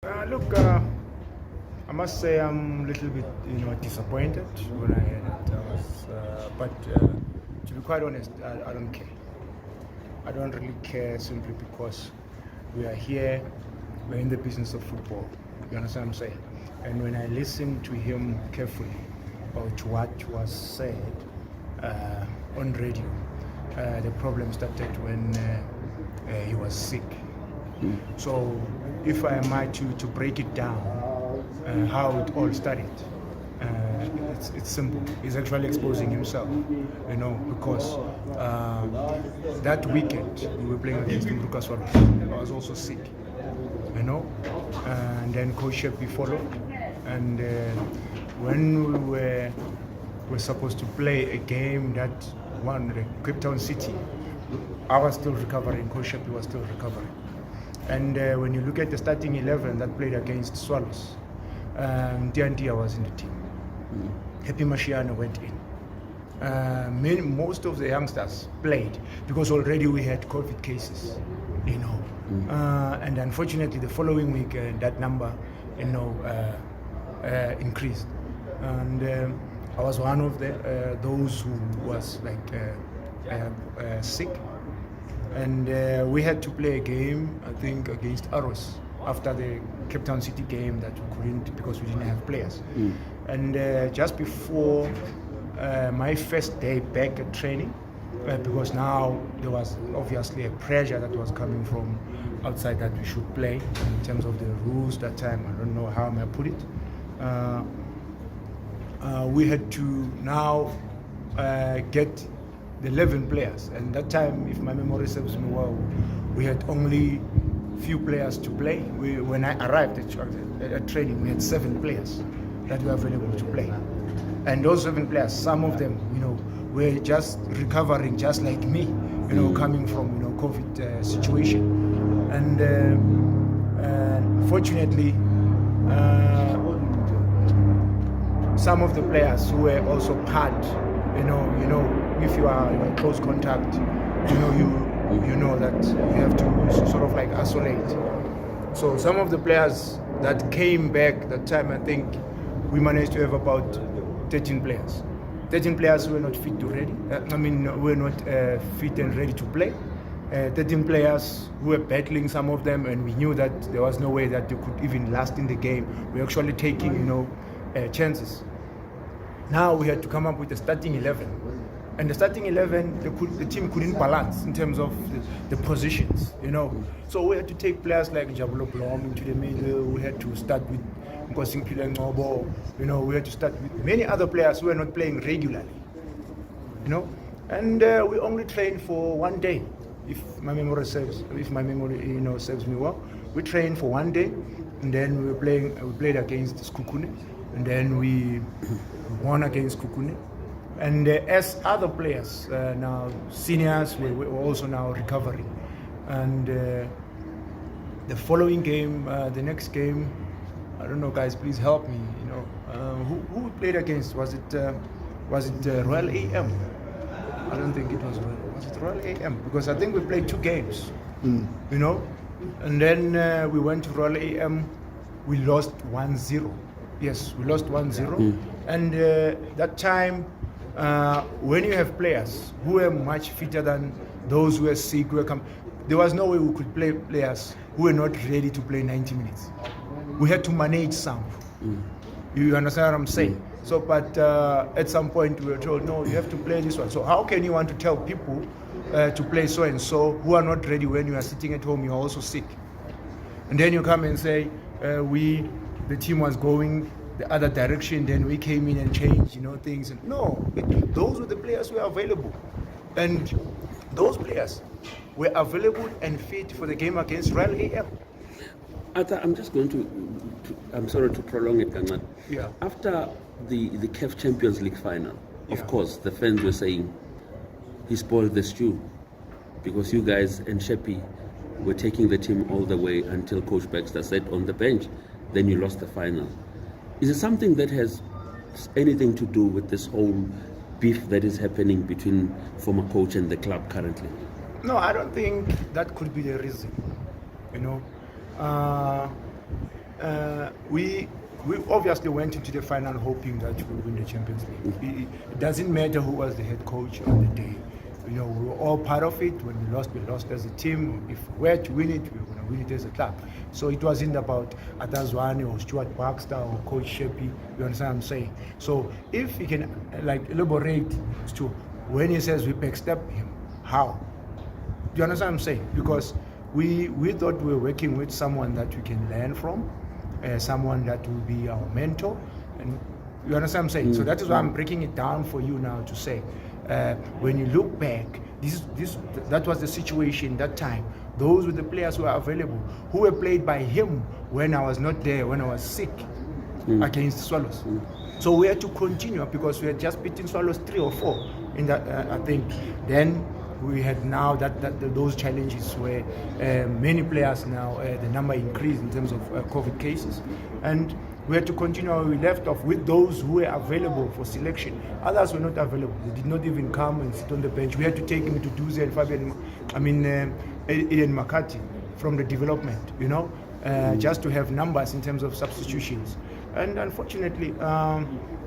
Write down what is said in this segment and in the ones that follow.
Look, I must say I'm a little bit, disappointed when I heard it. But to be quite honest, I don't care. I don't really care simply because we are here, we're in the business of football. You understand what I'm saying? And when I listened to him carefully about what was said on radio, the problem started when he was sick. So if I am to break it down, how it all started, it's simple. He's actually exposing himself, because that weekend we were playing against Lucas Suarez. I was also sick, and then Coach Sheppy followed. And when we were supposed to play a game that won the Cape Town City, I was still recovering, Coach Sheppy was still recovering. And when you look at the starting 11 that played against Swallows, Tiantia was in the team. Happy Mashiano went in. Most of the youngsters played because already we had COVID cases, and unfortunately the following week that number, increased. And I was one of those who was sick. And we had to play a game, I think, against Aros after the Cape Town City game that we couldn't because we didn't have players. And just before my first day back at training, because now there was obviously a pressure that was coming from outside that we should play in terms of the rules that time. I don't know how I may put it. We had to now get the 11 players, and that time, if my memory serves me well, we had only few players to play. When I arrived at training, we had 7 players that were available to play, and those 7 players, some of them, were just recovering, just like me, coming from COVID situation, and fortunately, some of the players who were also part. If you are in close contact, you know that you have to sort of isolate. So some of the players that came back that time, I think we managed to have about 13 players. 13 players who were not fit to ready. Were not fit and ready to play. 13 players who were battling, some of them, and we knew that there was no way that they could even last in the game. We're actually taking, chances. Now we had to come up with the starting 11. And the starting 11, the team couldn't balance in terms of the positions, So we had to take players like Jabulo Blom into the middle. We had to start with Nkosing Ngobo. We had to start with many other players who were not playing regularly, And we only trained for one day, if my memory serves me well. We trained for one day, and then we played against Skukune. And then we won against Kukune. And as other players, now seniors, we're also now recovering. And the following game, the next game, I don't know, guys, please help me. Who we played against? Was it Royal AM? I don't think it was Royal. Was it Royal AM? Because I think we played 2 games. And then we went to Royal AM. We lost 1-0. Yes, we lost 1-0. And that time, when you have players who were much fitter than those who were sick, there was no way we could play players who were not ready to play 90 minutes. We had to manage some. You understand what I'm saying? So, but at some point we were told, no, you have to play this one. So how can you want to tell people to play so and so who are not ready when you are sitting at home, you're also sick? And then you come and say, the team was going the other direction, then we came in and changed, things. And no, those were the players who were available. And those players were available and fit for the game against Royal AM. Arthur, I'm just going to I'm sorry to prolong it, Gangat. Yeah. After the CAF Champions League final, of course, the fans were saying he spoiled the stew because you guys and Sheppy were taking the team all the way until Coach Baxter sat on the bench. Then you lost the final. Is it something that has anything to do with this whole beef that is happening between former coach and the club currently? No, I don't think that could be the reason. we obviously went into the final hoping that we would win the Champions League. It doesn't matter who was the head coach on the day. You know, we were all part of it. When we lost as a team. If we were to win it, we were going to win it as a club. So it wasn't about Arthur Zwane or Stuart Baxter or Coach Sheppy. You understand what I'm saying? So if he can elaborate as to when he says we backstab him, how? Do you understand what I'm saying? Because we thought we were working with someone that we can learn from, someone that will be our mentor, and you understand what I'm saying? So that is why I'm breaking it down for you now to say, when you look back, that was the situation that time. Those were the players who were available, who were played by him when I was not there, when I was sick against Swallows. So we had to continue because we had just beaten Swallows 3 or 4 in that, I think. Then we had now those challenges where many players now, the number increased in terms of COVID cases. And we had to continue where we left off with those who were available for selection. Others were not available. They did not even come and sit on the bench. We had to take him to Duze and Eden McCarthy from the development, you know, just to have numbers in terms of substitutions. And unfortunately,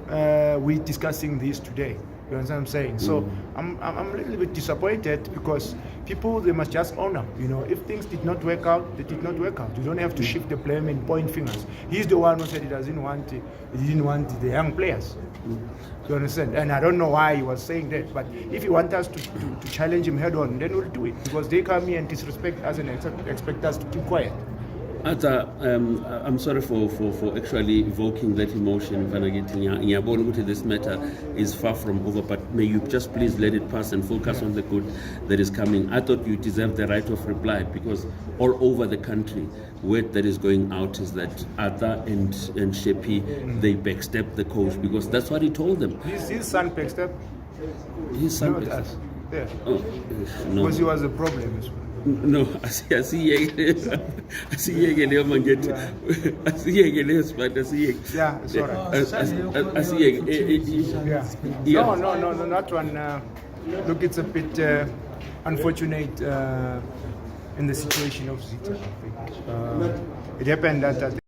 we're discussing this today. You understand what I'm saying? So I'm a little bit disappointed because people, they must just honor. You know, if things did not work out, they did not work out. You don't have to shift the blame and point fingers. He's the one who said he didn't want the young players. You understand? And I don't know why he was saying that. But if you want us to challenge him head on, then we'll do it. Because they come here and disrespect us and expect us to keep quiet. Arthur, I'm sorry for actually evoking that emotion. This matter is far from over, but may you just please let it pass and focus on the good that is coming. I thought you deserved the right of reply because all over the country, word that is going out is that Arthur and Sheppy, they backstabbed the coach because that's what he told them. His son backstabbed? His son Not backstabbed. us. Yeah. Oh, no. Because he was a problem as well. No, asiyeke leyo mangethi asiyeke spot asiyeke. Yeah, it's all right. Asiyeke. Yeah. No, not one. Look, it's a bit unfortunate in the situation of Zita. I think. It happened that